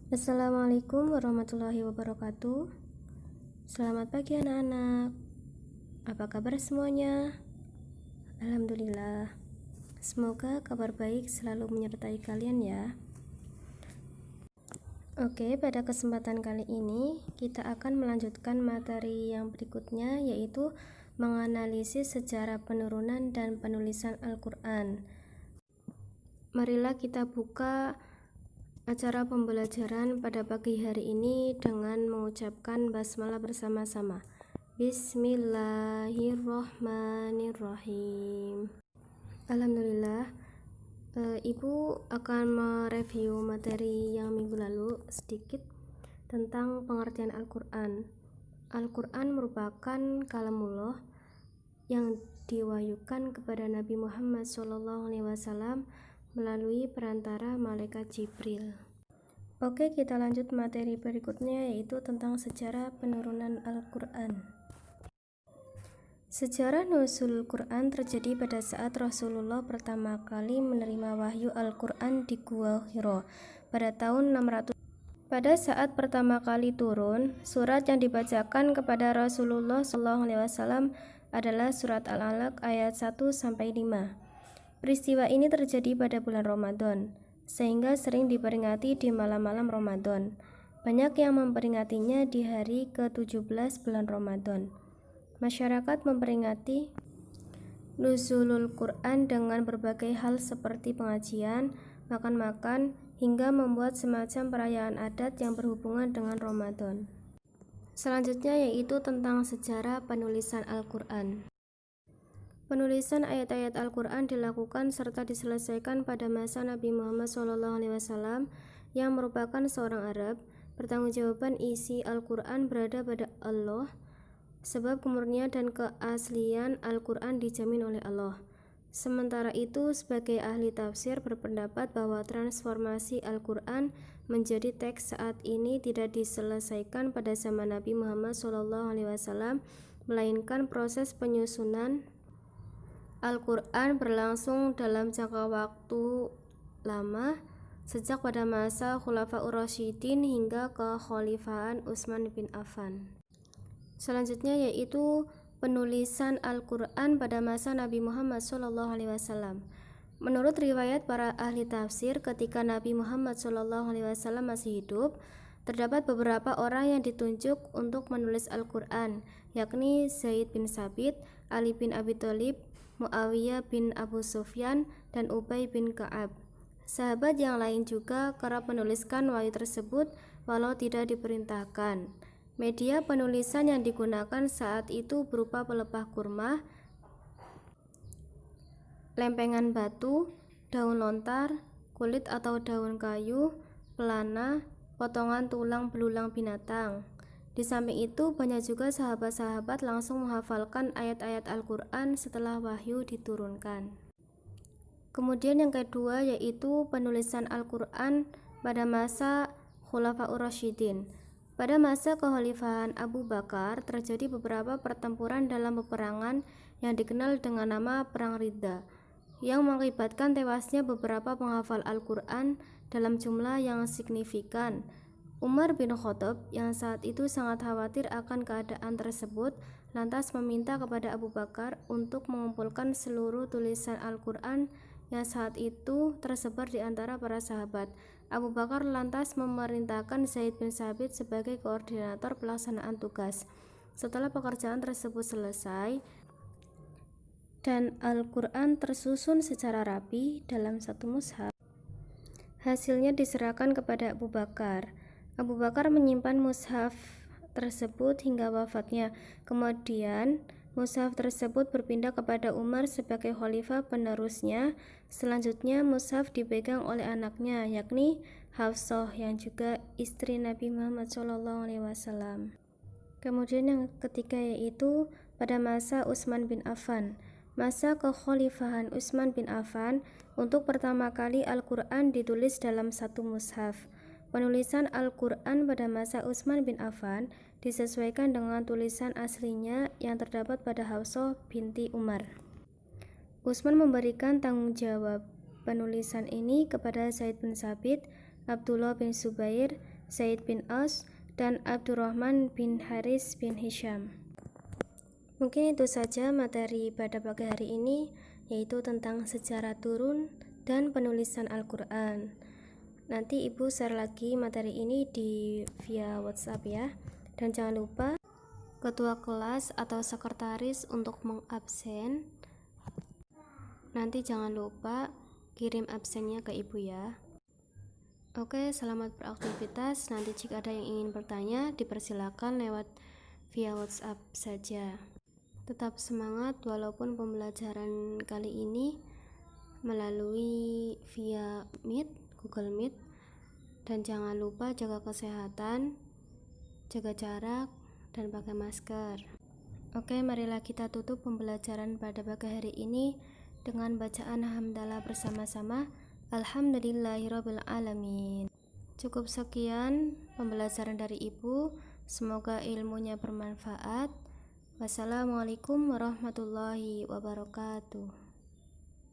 Assalamualaikum warahmatullahi wabarakatuh. Selamat pagi anak-anak. Apa kabar semuanya? Alhamdulillah. Semoga kabar baik selalu menyertai kalian ya. Oke, pada kesempatan kali ini kita akan melanjutkan materi yang berikutnya, yaitu menganalisis sejarah penurunan dan penulisan Al-Quran. Marilah kita buka acara pembelajaran pada pagi hari ini dengan mengucapkan basmalah bersama-sama. Bismillahirrohmanirrohim. Alhamdulillah, Ibu akan mereview materi yang minggu lalu sedikit tentang pengertian Al-Quran. Al-Quran merupakan kalamullah yang diwahyukan kepada Nabi Muhammad SAW melalui perantara malaikat Jibril. Oke, kita lanjut materi berikutnya, yaitu tentang sejarah penurunan Al-Quran. Sejarah nuzul Quran terjadi pada saat Rasulullah pertama kali menerima wahyu Al-Quran di Gua Hiro pada tahun 600. Pada saat pertama kali turun, surat yang dibacakan kepada Rasulullah SAW adalah surat Al-Alaq ayat 1-5. Peristiwa ini terjadi pada bulan Ramadan, sehingga sering diperingati di malam-malam Ramadan. Banyak yang memperingatinya di hari ke-17 bulan Ramadan. Masyarakat memperingati nuzulul Quran dengan berbagai hal seperti pengajian, makan-makan, hingga membuat semacam perayaan adat yang berhubungan dengan Ramadan. Selanjutnya yaitu tentang sejarah penulisan Al-Quran. Penulisan ayat-ayat Al-Quran dilakukan serta diselesaikan pada masa Nabi Muhammad SAW yang merupakan seorang Arab. Pertanggungjawaban isi Al-Quran berada pada Allah, sebab kemurnian dan keaslian Al-Quran dijamin oleh Allah. Sementara itu, sebagai ahli tafsir berpendapat bahwa transformasi Al-Quran menjadi teks saat ini tidak diselesaikan pada zaman Nabi Muhammad SAW, melainkan proses penyusunan Al-Quran berlangsung dalam jangka waktu lama, sejak pada masa Khulafaur Rasyidin hingga kekhalifahan Utsman bin Affan. Selanjutnya yaitu penulisan Al-Quran pada masa Nabi Muhammad SAW. Menurut riwayat para ahli tafsir, ketika Nabi Muhammad SAW masih hidup, terdapat beberapa orang yang ditunjuk untuk menulis Al-Quran, yakni Zaid bin Sabit, Ali bin Abi Thalib, Muawiyah bin Abu Sufyan, dan Ubay bin Ka'ab. Sahabat yang lain juga kerap menuliskan wahyu tersebut walau tidak diperintahkan. Media penulisan yang digunakan saat itu berupa pelepah kurma, lempengan batu, daun lontar, kulit atau daun kayu, pelana, potongan tulang belulang binatang. Di samping itu, banyak juga sahabat-sahabat langsung menghafalkan ayat-ayat Al-Quran setelah wahyu diturunkan. Kemudian yang kedua yaitu penulisan Al-Quran pada masa Khulafaur Rasyidin. Pada masa kekhalifahan Abu Bakar, terjadi beberapa pertempuran dalam peperangan yang dikenal dengan nama Perang Ridha, yang mengakibatkan tewasnya beberapa penghafal Al-Quran dalam jumlah yang signifikan. Umar bin Khattab yang saat itu sangat khawatir akan keadaan tersebut, lantas meminta kepada Abu Bakar untuk mengumpulkan seluruh tulisan Al-Quran yang saat itu tersebar di antara para sahabat. Abu Bakar lantas memerintahkan Zaid bin Sabit sebagai koordinator pelaksanaan tugas. Setelah pekerjaan tersebut selesai dan Al-Quran tersusun secara rapi dalam satu mushaf, hasilnya diserahkan kepada Abu Bakar. Abu Bakar menyimpan mushaf tersebut hingga wafatnya. Kemudian mushaf tersebut berpindah kepada Umar sebagai khalifah penerusnya. Selanjutnya mushaf dipegang oleh anaknya, yakni Hafsah, yang juga istri Nabi Muhammad SAW. Kemudian yang ketiga yaitu pada masa Utsman bin Affan. Masa kekhalifahan Utsman bin Affan, untuk pertama kali Al-Quran ditulis dalam satu mushaf. Penulisan Al-Quran pada masa Utsman bin Affan disesuaikan dengan tulisan aslinya yang terdapat pada Hafsah binti Umar. Utsman memberikan tanggung jawab penulisan ini kepada Zaid bin Sabit, Abdullah bin Zubair, Zaid bin Aus, dan Abdurrahman bin Haris bin Hisham. Mungkin itu saja materi pada pagi hari ini, yaitu tentang sejarah turun dan penulisan Al-Quran. Nanti Ibu share lagi materi ini via WhatsApp ya. Dan jangan lupa ketua kelas atau sekretaris untuk mengabsen. Nanti jangan lupa kirim absennya ke Ibu ya. Oke, selamat beraktivitas. Nanti jika ada yang ingin bertanya, dipersilakan lewat via WhatsApp saja. Tetap semangat walaupun pembelajaran kali ini melalui via Meet, Google Meet. Dan jangan lupa jaga kesehatan, jaga jarak, dan pakai masker. Oke, marilah kita tutup pembelajaran pada pagi hari ini dengan bacaan hamdalah bersama-sama. Alhamdulillahirrabbilalamin. Cukup sekian pembelajaran dari Ibu. Semoga ilmunya bermanfaat. Wassalamualaikum warahmatullahi wabarakatuh.